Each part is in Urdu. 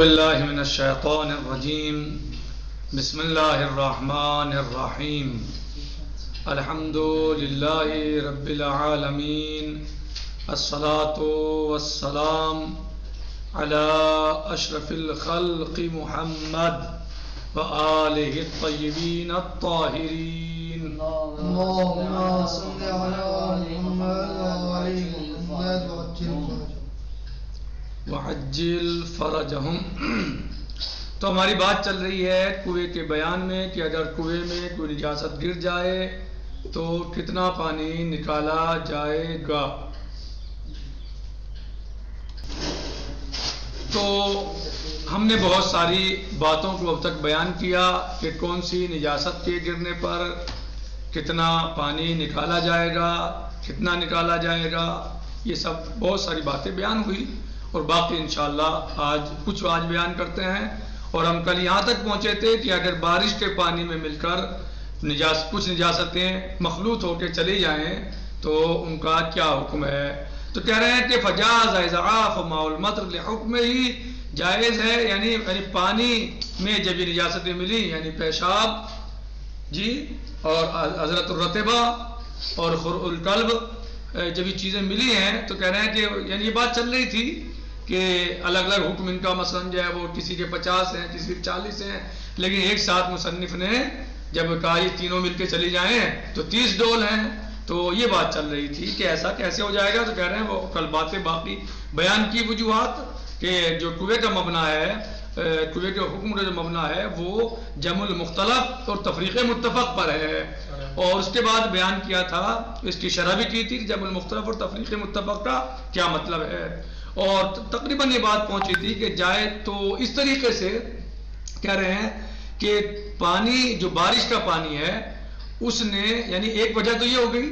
باللہ من الشیطان الرجیم بسم اللہ الرحمن الرحیم الحمد للہ رب العالمین الصلاة والسلام علی اشرف الخلق محمد وآلہ الطیبین الطاہرین اللهم صل على محمد وعلى محمد وعجل فرجہم۔ تو ہماری بات چل رہی ہے کنویں کے بیان میں کہ اگر کنویں میں کوئی نجاست گر جائے تو کتنا پانی نکالا جائے گا۔ تو ہم نے بہت ساری باتوں کو اب تک بیان کیا کہ کون سی نجاست کے گرنے پر کتنا پانی نکالا جائے گا، کتنا نکالا جائے گا، یہ سب بہت ساری باتیں بیان ہوئی، اور باقی انشاءاللہ آج بیان کرتے ہیں۔ اور ہم کل یہاں تک پہنچے تھے کہ اگر بارش کے پانی میں مل کر کچھ نجاستیں مخلوط ہو کے چلی جائیں تو ان کا کیا حکم ہے۔ تو کہہ رہے ہیں کہ فجاز اضعاف ماء المطر لحکم ہی جائز ہے، یعنی پانی میں جب یہ نجاستیں ملی، یعنی پیشاب اور حضرت الرطبہ اور خرء القلب، جب یہ چیزیں ملی ہیں تو کہہ رہے ہیں کہ یعنی یہ بات چل رہی تھی کہ الگ الگ حکم ان کا مثلا جو ہے وہ کسی کے 50 ہیں، کسی کے 40 ہیں، لیکن ایک ساتھ مصنف نے جب کہا یہ تینوں مل کے چلی جائیں تو 30 ڈول ہیں۔ تو یہ بات چل رہی تھی کہ ایسا کیسے ہو جائے گا۔ تو کہہ رہے ہیں وہ کل باتیں باقی بیان کی وجوہات کہ جو کنویں کا مبنا ہے، کنویں کے حکم کا جو مبنا ہے وہ جمع المختلف اور تفریق متفق پر ہے، اور اس کے بعد بیان کیا تھا، اس کی شرح بھی کی تھی کہ جمع المختلف اور تفریق متفق کا کیا مطلب ہے، اور تقریباً یہ بات پہنچی تھی کہ جائے تو اس طریقے سے کہہ رہے ہیں کہ پانی جو بارش کا پانی ہے اس نے، یعنی ایک وجہ تو یہ ہو گئی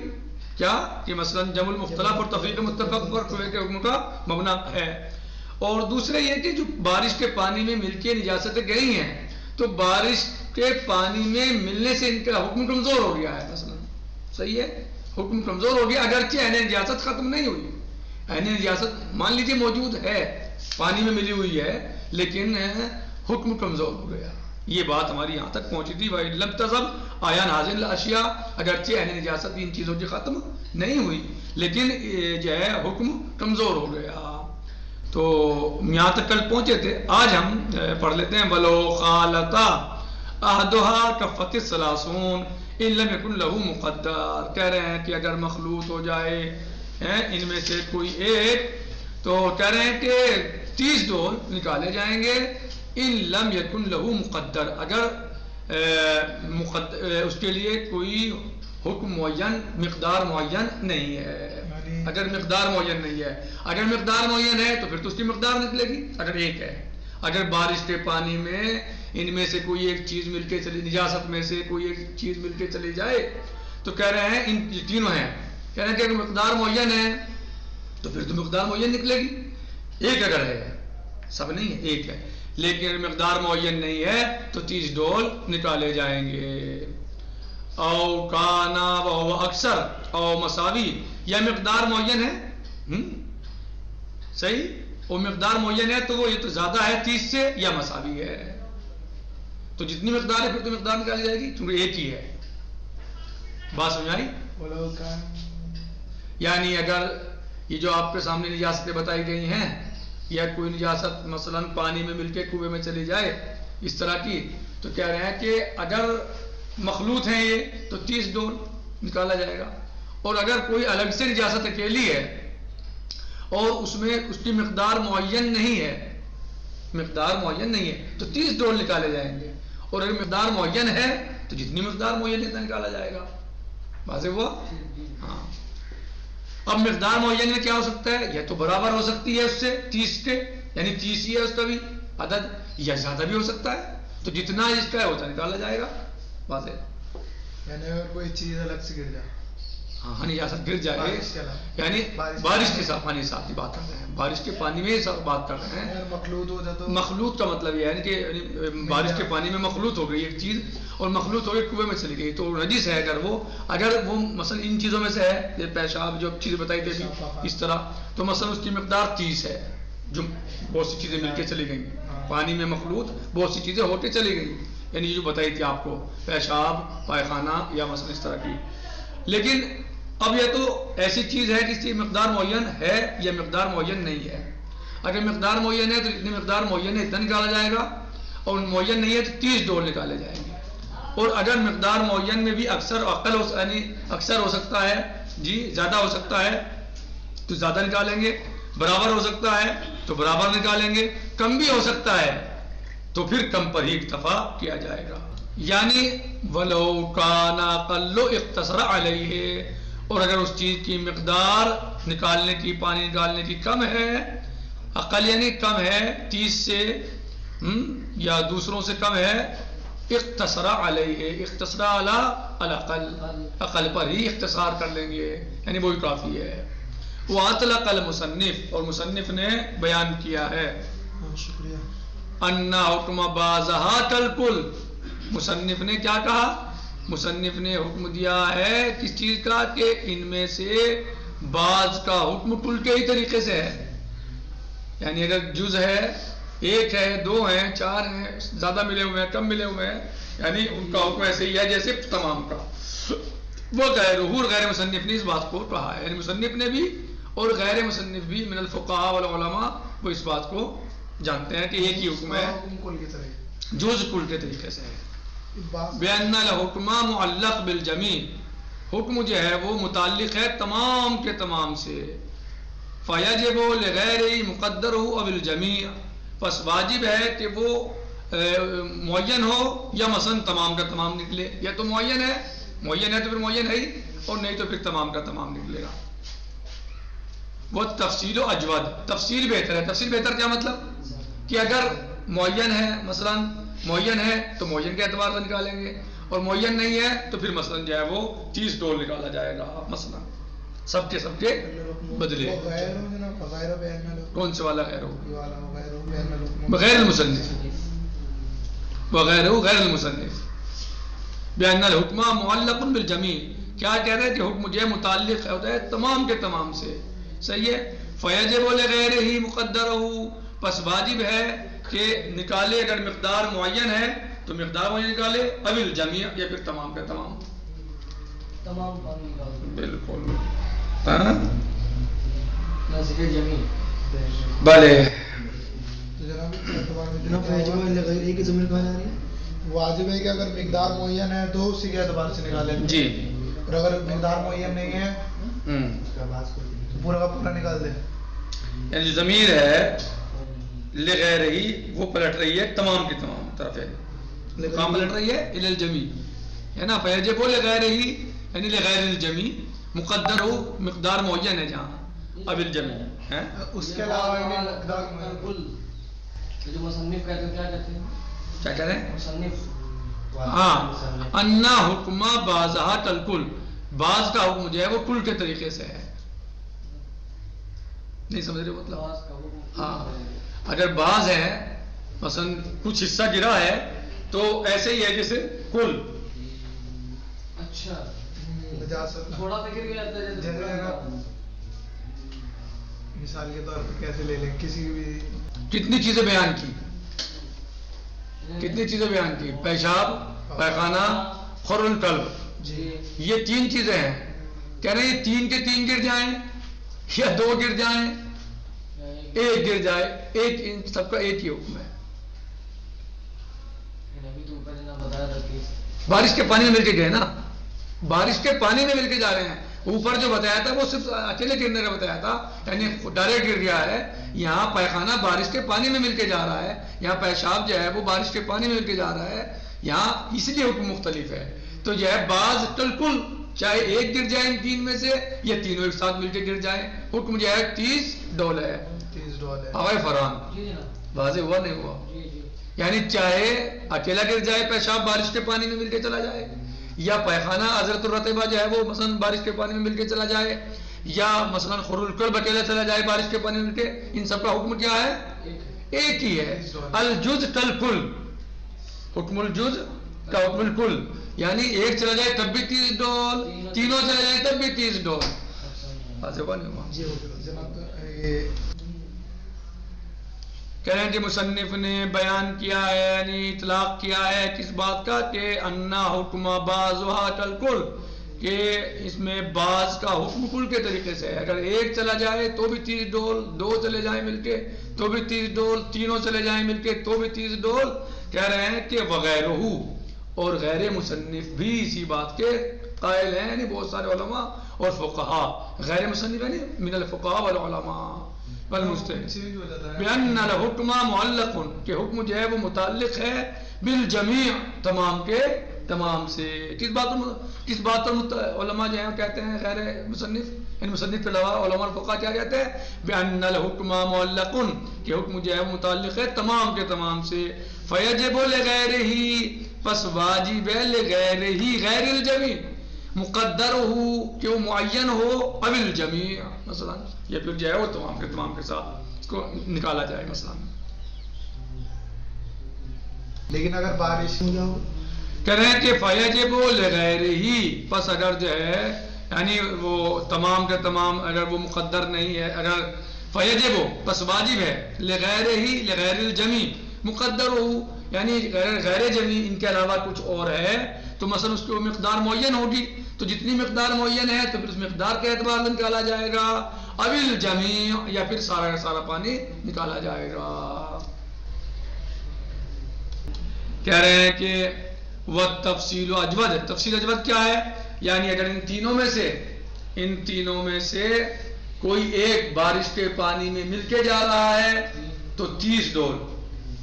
کیا کہ مثلا جمع المختلف اور تفریق متفق پر کنویں کے حکم کا مبنا ہے، اور دوسرے یہ کہ جو بارش کے پانی میں مل کے نجاستیں گئی ہیں تو بارش کے پانی میں ملنے سے ان کا حکم کمزور ہو گیا ہے، مثلا صحیح ہے، حکم کمزور ہو گیا، اگرچہ عین نجاست ختم نہیں ہوئی، عین نجاست مان لیجیے موجود ہے، پانی میں ملی ہوئی ہے، لیکن حکم کمزور ہو گیا۔ یہ بات ہماری یہاں تک پہنچی تھی، وَإِن لَمْ تَذَبْ آیان حاضر الاشیاء، اگرچہ عین نجاست ان چیزوں کی ختم نہیں ہوئی لیکن جو ہے حکم کمزور ہو گیا۔ تو یہاں تک کل پہنچے تھے، آج ہم پڑھ لیتے ہیں وَلَوْ خَالَطَا أَحَدُهَا كَفَّتِ الثَّلَاثُونَ إِن لَمْ يَكُنْ لَهُ مُقَدَّرٌ۔ کہہ رہے ہیں کہ اگر مخلوط ہو جائے ان میں سے کوئی ایک، تو کہہ رہے ہیں کہ 30 ڈول نکالے جائیں گے، ان لم یکن لہو مقدر، اگر اس کے لیے کوئی حکم معین، مقدار معین نہیں ہے، اگر مقدار معین نہیں ہے، اگر مقدار معین ہے تو پھر تو اس کی مقدار نکلے گی اگر ایک ہے۔ اگر بارش کے پانی میں ان میں سے کوئی ایک چیز مل کے چلی، نجاست میں سے کوئی ایک چیز مل کے چلی جائے تو کہہ رہے ہیں ان تینوں ہیں، کہہ رہے ہیں کہ اگر مقدار معین ہے تو پھر تو مقدار معین نکلے گی، ایک اگر ہے، سب نہیں ہے، ایک ہے، لیکن اگر مقدار معین نہیں ہے تو 30 ڈول نکالے جائیں گے۔ او کانا و اکثر او مساوی، یا مقدار معین ہے، صحیح، وہ مقدار معین ہے تو وہ یہ تو زیادہ ہے 30 سے یا مساوی ہے، تو جتنی مقدار ہے پھر تو مقدار نکالی جائے گی کیونکہ ایک ہی ہے۔ بات سمجھ آئی؟ یعنی اگر یہ جو آپ کے سامنے نجاستیں بتائی گئی ہیں، یا کوئی نجاست مثلا پانی میں مل کے کنویں میں چلی جائے اس طرح کی، تو کہہ رہے ہیں کہ اگر مخلوط ہیں یہ تو 30 ڈول نکالا جائے گا، اور اگر کوئی الگ سے نجاست اکیلی ہے اور اس میں اس کی مقدار معین نہیں ہے، مقدار معین نہیں ہے تو 30 ڈول نکالے جائیں گے، اور اگر مقدار معین ہے تو جتنی مقدار معین ہے نکالا جائے گا۔ واضح ہوا؟ ہاں۔ اب مقدار معین میں کیا ہو سکتا ہے، یا تو برابر ہو سکتی ہے اس سے 30 کے، یعنی 30 ہی ہے اس کا بھی عدد، یا زیادہ بھی ہو سکتا ہے، تو جتنا اس کا ہے اتنا نکالا جائے گا۔ واضح؟ یعنی اگر کوئی چیز الگ سے گر جائے، ہاں نجاست گر جائے، یعنی بارش کے ساتھ پانی ساتھ کی بات کر رہے ہیں، بارش کے پانی میں بات کر رہے ہیں۔ مخلوط ہو جائے تو مخلوط کا مطلب یہ ہے کہ بارش کے پانی میں مخلوط ہو گئی ایک چیز، اور مخلوط ہو کے کنویں میں چلی گئی تو نجس ہے، اگر وہ مثلا ان چیزوں میں سے ہے، یہ پیشاب جو چیز بتائی تھی اس طرح، تو مثلا اس کی مقدار 30 ہے، جو بہت سی چیزیں مل کے چلی گئیں، پانی میں مخلوط بہت سی چیزیں ہوتے چلی گئی، یعنی جو بتائی تھی آپ کو، پیشاب، پائخانہ یا مثلا اس طرح کی. لیکن اب یہ تو ایسی چیز ہے جس کی مقدار معین ہے یا مقدار معین نہیں ہے. اگر مقدار معین ہے تو جتنی مقدار معین ہے اتنا نکالا جائے گا، اور معین نہیں ہے تو 30 ڈول نکالے جائیں گے. اور اگر مقدار معین میں بھی اکثر یعنی اکثر ہو سکتا ہے، جی زیادہ ہو سکتا ہے تو زیادہ نکالیں گے، برابر ہو سکتا ہے تو برابر نکالیں گے، کم بھی ہو سکتا ہے تو پھر کم پر ہی اکتفا کیا جائے گا. یعنی وَلَوْ كَانَ أَقَلُّ اقتصر علیہ، اور اگر اس چیز کی مقدار نکالنے کی، پانی نکالنے کی کم ہے، اقل یعنی کم ہے 30 سے یا دوسروں سے کم ہے، اقتصر علیہ، اقتصر علی الاقل، اقل پر ہی اختصار کر لیں گے، یعنی وہی کافی ہے. وَأَطْلَقَ الْمُصَنِّفُ، اور مصنف نے بیان کیا ہے، شکریہ، أَنَّ حُکْمَ بَعْضِهَا كَالْكُلِّ، مصنف نے کیا کہا؟ مصنف نے حکم دیا ہے کس چیز کا کہ ان میں سے بعض کا حکم کل کے ہی طریقے سے ہے. یعنی اگر جز ہے، ایک ہے، دو ہیں، چار ہیں، زیادہ ملے ہوئے ہیں، کم ملے ہوئے ہیں، یعنی ان کا حکم ایسے ہی ہے جیسے تمام کا. وہ غیر مصنف نے اس بات کو کہا ہے، یعنی مصنف نے بھی اور غیر مصنف بھی من الفقہاء والعلماء وہ اس بات کو جانتے ہیں کہ ایک ہی حکم ہے، جز کل کے طریقے سے ہے. بِأَنَّ الْحُكْمَ مُعَلَّقٌ بِالْجَمِيعِ، حکم جو ہے وہ متعلق ہے تمام کے تمام سے. فَيَجِبُ لِغَيْرِهِ مُقَدَّرُهُ أَوِ الْجَمِيعِ، پس واجب ہے کہ وہ معین ہو یا مثلا تمام کا تمام نکلے. یا تو معین ہے تو پھر معین ہے ہی، اور نہیں تو پھر تمام کا تمام نکلے گا. وہ تفصیل و اجود، تفصیل بہتر ہے. تفصیل بہتر کیا مطلب کہ اگر معین ہے، مثلا معین ہے تو معین کے اعتبار سے نکالیں گے، اور معین نہیں ہے تو پھر مثلا جو ہے وہ 30 ڈول نکالا جائے گا مثلا، سب کے بدلے. کون سے والا غیر ہو؟ بغیر المصنف، غیر المصنف. بأن الحکم معلق بالجمیع، کیا کہہ رہے ہیں کہ حکم جو ہے متعلق ہوتا ہے تمام کے تمام سے. صحیح ہے. فیجب لغیرہ مقدرہ، پس واجب ہے کہ نکالے، اگر مقدار معین ہے تو مقدار معین نکالے، اوی الجمیع یا پھر تمام کا تمام. بالکل بھلے. واجب ہے کہ اگر مقدار معین ہے تو اسی کے اعتبار سے نکالیں جی، اور اگر مقدار معین نہیں ہے تو پورا کا پورا نکال دیں. یعنی ضمیر ہے لغیر ہی، وہ پلٹ رہی ہے تمام کی تمام طرف ہے، کام پلٹ رہی ہے الی الجمیع، ہے نا. فیجب لغیر ہی یعنی لغیر الجمیع، مقدر ہو مقدار معین ہے جہاں، اب الجمیع ہے. اس کے علاوہ مقدار جو مصنف کہتے ہیں کیا کہتے ہیں؟ کیا کہہ رہے ہیں؟ مصنف، ہاں، انا حکم بعضھا کالکل، بعض کا حکم جو ہے وہ کل کے طریقے سے ہے. نہیں سمجھ رہے مطلب؟ ہاں، اگر بعض ہے مثلا کچھ حصہ گرا ہے تو ایسے ہی ہے جیسے کل. اچھا، نجاست تھوڑا سا گر گیا، مثال کے طور پر کیسے لے لیں کسی بھی. کتنی چیزیں بیان کی، کتنی چیزیں بیان کی؟ پیشاب، پیخانہ، خر القلب، جی یہ 3 چیزیں ہیں. کہہ رہے ہیں یہ 3 کے 3 گر جائیں یا 2 گر جائیں، ایک گر جائے، ایک ان سب کا ایک ہی حکم ہے. بارش کے پانی میں مل کے گئے نا، بارش کے پانی میں مل کے جا رہے ہیں. اوپر جو بتایا تھا وہ صرف اکیلے گرنے کا بتایا تھا، یعنی ڈائریکٹ گر گیا ہے. یہاں پیخانہ بارش کے پانی میں مل کے جا رہا ہے، یہاں پیشاب جو ہے وہ بارش کے پانی میں مل کے جا رہا ہے. یہاں اس لیے حکم مختلف ہے. تو جو ہے بعض کلکل چاہے ایک گر جائے ان 3 میں سے یا تینوں ایک ساتھ مل کے گر جائیں، حکم جو ہے 30 ڈول ہے. 30 ڈول ہے. ہوائے فرحان واضح ہوا نہیں ہوا؟ یعنی چاہے اکیلا گر جائے پیشاب بارش کے پانی میں مل کے چلا جائے، یا پیخانہ حضرت الرطبہ جو ہے وہ مثلا بارش کے پانی میں مل کے چلا جائے، یا مثلا خر القلب اکیلا چلا جائے بارش کے پانی میں مل کے، ان سب کا حکم کیا ہے؟ ایک ہی ہے. الجز کالکل، حکم الجز کا حکم الکل، یعنی ایک چلا جائے تب بھی 30 ڈول، تینوں چلا جائے تب بھی 30 ڈول. واضح ہوا نہیں ہوا؟ کہہ رہے ہیں کہ مصنف نے بیان کیا ہے یعنی اطلاق کیا ہے کس بات کا کہ انا حکم بعضھا کالکل، کہ اس میں بعض کا حکم کل کے طریقے سے ہے، اگر ایک چلا جائے تو بھی 30 ڈول، دو چلے جائیں مل کے تو بھی 30 ڈول، تینوں چلے جائیں مل کے تو بھی 30 ڈول. کہہ رہے ہیں کہ وغیرہ اور غیر مصنف بھی اسی بات کے قائل ہیں، یعنی بہت سارے علماء اور فقہا، غیر مصنف یعنی من الفقہاء والعلماء والمجتہدین، بأن الحکم معلق، کہ حکم جو ہے وہ متعلق ہے بالجمیع، تمام کے تمام سے. کس بات پر علماء جو ہیں کہتے ہیں غیر مصنف، یعنی مصنف کے علاوہ علماء الفقہاء کیا کہتے ہیں؟ بأن الحکم معلق، کہ حکم جو ہے وہ متعلق ہے تمام کے تمام سے. فیجب لغیرہ، پس واجب ہے لغیرہ، غیر الجمیع، مقدر ہو کہ وہ معین ہو، اب الجمیع مثلا، یا پھر جو ہے وہ تمام کے ساتھ اس کو نکالا جائے مثلا. لیکن اگر بارش ہو جاؤ، کہہ رہے ہیں کہ فیجب لغیرہ، پس اگر جو ہے یعنی وہ تمام کے تمام اگر وہ مقدر نہیں ہے، اگر فیجب پس واجب ہے لغیرہ، لغیر الجمیع، مقدر ہو یعنی غیر جمیع، ان کے علاوہ کچھ اور ہے تو مثلا اس کی وہ مقدار معین ہوگی، تو جتنی مقدار معین ہے تو پھر اس مقدار کے اعتبار سے نکالا جائے گا، اب الجمیع، یا پھر سارا کا سارا پانی نکالا جائے گا. کہہ رہے ہیں کہ والتفصیل اجود، تفصیل اجود کیا ہے؟ یعنی اگر ان تینوں میں سے کوئی ایک بارش کے پانی میں مل کے جا رہا ہے تو 30 ڈول،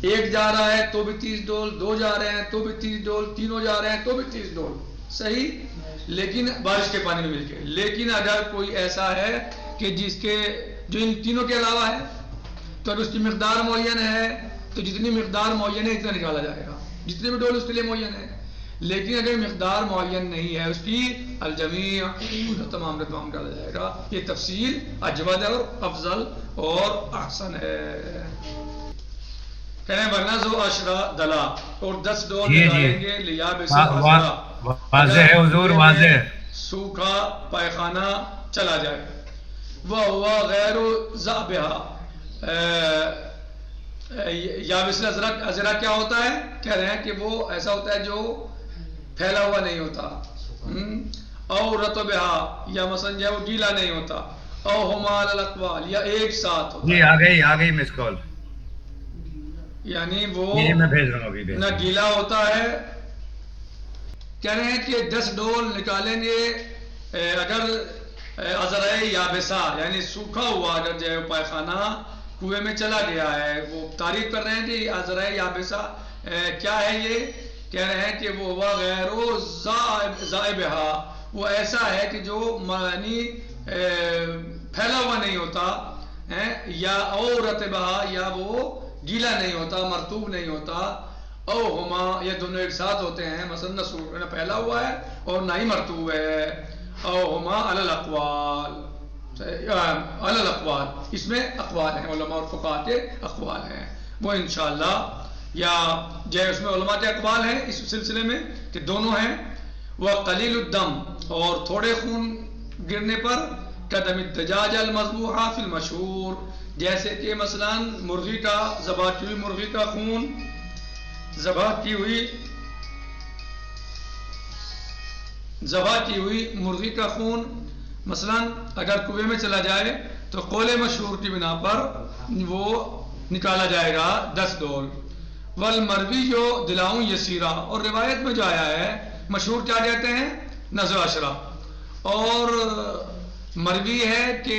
ایک جا رہا ہے تو بھی 30 ڈول، دو جا رہے ہیں تو بھی 30 ڈول، تینوں جا رہے ہیں تو بھی 30 ڈول، صحیح، لیکن بارش کے پانی میں مل کے. لیکن اگر کوئی ایسا ہے کہ جو ان تینوں کے علاوہ ہے تو اگر اس کی مقدار معین ہے تو جتنی مقدار معین ہے اتنا نکالا جائے گا، جتنے بھی ڈول اس کے لیے معین ہے. لیکن اگر مقدار معین نہیں ہے اس کی، الجمیع، تمام کا تمام ڈالا جائے گا. یہ تفصیل اجود اور افضل اور احسن ہے. کہنے ونزو عشرہ دلا، اور 10 ڈول ڈالیں گے لیابس عشرہ، واضح ہے حضور، واضح ہے، سوکھا پائخانہ چلا جائے. وہو غیر ذابحہ، یابس ازرا کیا ہوتا ہے؟ کہہ رہے ہیں کہ وہ ایسا ہوتا ہے جو پھیلا ہوا نہیں ہوتا، او رطبہا، یا مثلا جو وہ گیلا نہیں ہوتا، او ہما علی الاقوال، یا ایک ساتھ ہوتا جی آ گئی مس کال، یعنی وہ میں بھیج رہا ہوں ابھی نہ گیلا ہوتا ہے. کہہ رہے ہیں کہ 10 ڈول نکالیں گے اگر ازرائے یابسہ، یعنی سوکھا ہوا اگر جو ہے پائخانہ کنویں میں چلا گیا ہے. وہ تعریف کر رہے ہیں کہ ازرائے یابسہ کیا ہے یہ؟ کہہ رہے ہیں کہ وہ غیر ذائبہا، وہ ایسا ہے کہ جو یعنی پھیلا ہوا نہیں ہوتا، یا او رطبہا، یا وہ گیلا نہیں ہوتا، مرطوب نہیں ہوتا، او ہما، یہ دونوں ایک ساتھ ہوتے ہیں، مثلا نہ پھیلا ہوا ہے اور نہ ہی مرطوب ہے. او ہما علی الاقوال، علی الاقوال، اس میں اقوال ہیں، علماء اور فقہاء کے اقوال ہیں، وہ انشاءاللہ، یا جو اس میں علماء کے اقوال ہیں اس سلسلے میں کہ دونوں ہیں. وہ قلیل الدم، اور تھوڑے خون گرنے پر، قدم الدجاج المذبوحہ فی المشہور، جیسے کہ مثلا مرغی کا، ذبح کی ہوئی مرغی کا خون، ذبح کی ہوئی مرغی کا خون مثلا اگر کنویں میں چلا جائے تو قول مشہور کی بنا پر وہ نکالا جائے گا 10 ڈول. والمروی جو دلاؤں یسیرہ، اور روایت میں جو آیا ہے مشہور کیا کہتے ہیں؟ نزو عشرہ، اور مروی ہے کہ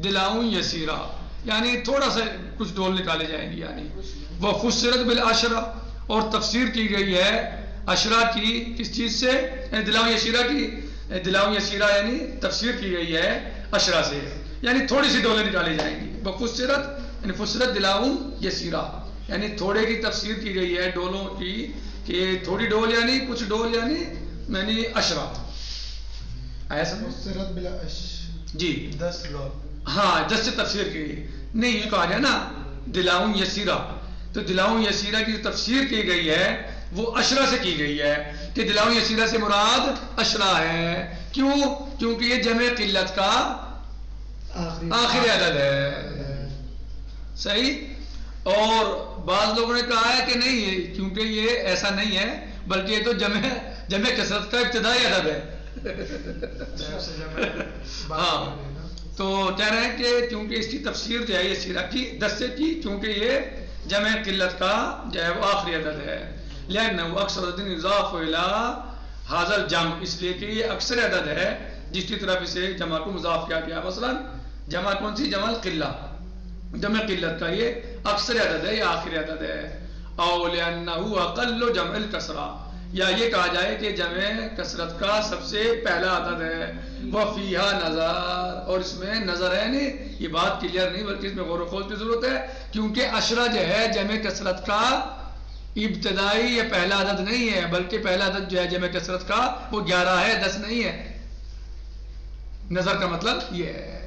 دلاؤں یسیرہ، یعنی تھوڑا سا کچھ ڈول نکالے جائیں گی. یعنی وہ فسرت بالعشرہ، اور تفسیر کی گئی ہے عشرہ کی کس چیز سے؟ دلاؤں یسیرہ کی، دلاؤں یسیرہ یعنی تفسیر کی گئی ہے عشرہ سے، یعنی تھوڑی سی ڈولیں نکالی جائیں گی. وہ فسرت یعنی فسرت دلاؤں یسیرہ، یعنی تھوڑے کی تفسیر کی گئی ہے ڈولوں کی، کہ تھوڑی ڈول یعنی کچھ ڈول یعنی عشرہ. ایسا جی 10 ڈول، ہاں 10 سے تفسیر کی گئی، نہیں یہ کہا گیا نا دلاؤں یسیرہ، تو دلاؤں یسیرہ کی جو تفسیر کی گئی ہے وہ عشرہ سے کی گئی ہے، کہ دلاؤں یسیرہ سے مراد عشرہ ہے. کیوں؟ کیونکہ یہ جمع قلت کا آخری عدد ہے، صحیح. اور بعض لوگوں نے کہا ہے کہ نہیں یہ کیونکہ یہ ایسا نہیں ہے بلکہ یہ تو جمع کثرت کا ابتدائی عدد ہے ہاں تو کہہ رہے ہیں کہ کیونکہ اس کی تفسیر جو ہے یہ سیرہ کی 10 سے کی کیونکہ یہ جمع قلت کا جو ہے وہ آخری عدد ہے لأنه اکثر عدد اضاف الى هذا الجمع اس لیے کہ یہ اکثر عدد ہے جس کی طرف اسے جمع کو مضاف کیا گیا مثلا جمع کون سی جمع قلہ جمع قلت کا یہ اکثر عدد ہے یا آخری عدد ہے او لأنه اقل جمع الکسرہ یا یہ کہا جائے کہ جمع کثرت کا سب سے پہلا عدد ہے وَفِيهَا نظر اور اس میں نظر ہے نہیں یہ بات کلیئر نہیں بلکہ اس میں غور و خوض کی ضرورت ہے کیونکہ عشرہ جو ہے جمع کثرت کا ابتدائی یا پہلا عدد نہیں ہے بلکہ پہلا عدد جو ہے جمع کثرت کا وہ 11 ہے 10 نہیں ہے نظر کا مطلب یہ ہے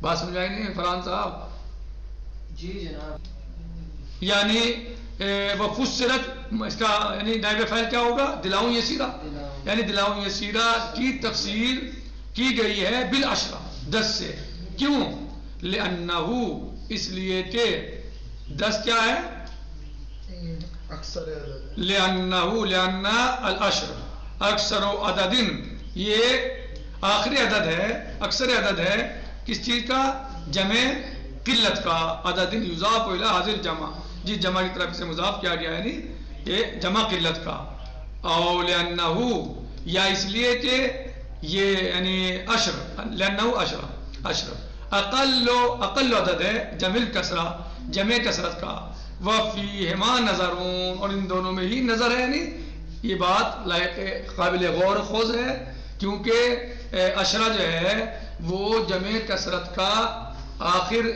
بات سمجھائی نہیں فرحان صاحب جی جناب یعنی وہ فسرت اس کا یعنی نائب فاعل کیا ہوگا دلاؤں یسیرہ یعنی دلاؤں یسیرہ کی تفسیر کی گئی ہے بالعشرہ 10 سے کیوں لأنہو اس لیے کہ 10 کیا ہے اکثر عدد لأنہو لأنہ العشر اکثر عدد یہ آخری عدد ہے اکثر عدد ہے کس چیز کا جمع قلت کا عدد یضاف الی هذا الجمع جس جمع کی طرف سے مضاف کیا گیا ہے یعنی یہ جمع قلت کا او لأنہو یا اس لیے کہ یہ یعنی عشر لأنہو عشر اقل عدد ہے جمع کسرہ جمع کثرت کا وفیہما نظرون اور ان دونوں میں ہی نظر ہے یعنی یہ بات لائق قابل غور خوض ہے کیونکہ عشرہ جو ہے وہ جمع کثرت کا آخر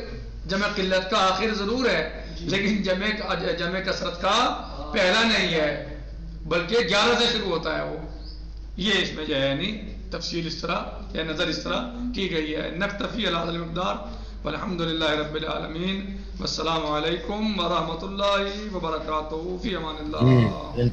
جمع قلت کا آخر ضرور ہے لیکن جمع کثرت کا پہلا نہیں ہے بلکہ 11 سے شروع ہوتا ہے وہ یہ اس میں جو ہے یعنی تفصیل اس طرح یا نظر اس طرح کی گئی ہے نکتفی علی هذا المقدار والحمدللہ رب العالمین والسلام علیکم ورحمۃ اللہ وبرکاتہ فی امان اللہ